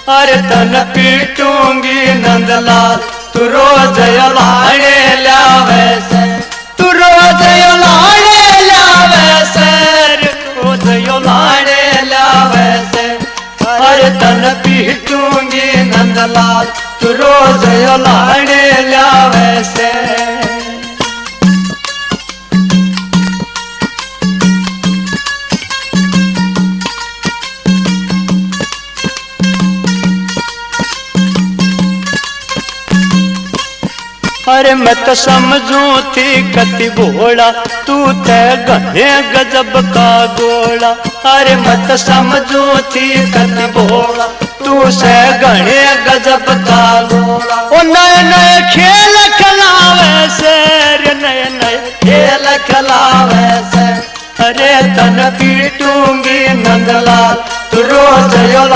अरे तन पीटूंगी नंदलाल तू रोज यो लाड़े लावे से, तू रोज यो लाड़े लावे से, रोज यो लाड़े लावे से। अरे तन पीटूंगी नंदलाल तू रोज यो लाड़े लावे से। अरे मैं तो समझू थी कति भोला तू ते गणे गजब का गोला। अरे मैं तो समझू थी कति भोला तू से गणे गजब का गोला। ओ नए नए खेल खिलावे से, रे नए नए खेल खिलावे से। अरे तन पीटूंगी नंदलाल तू रोज यो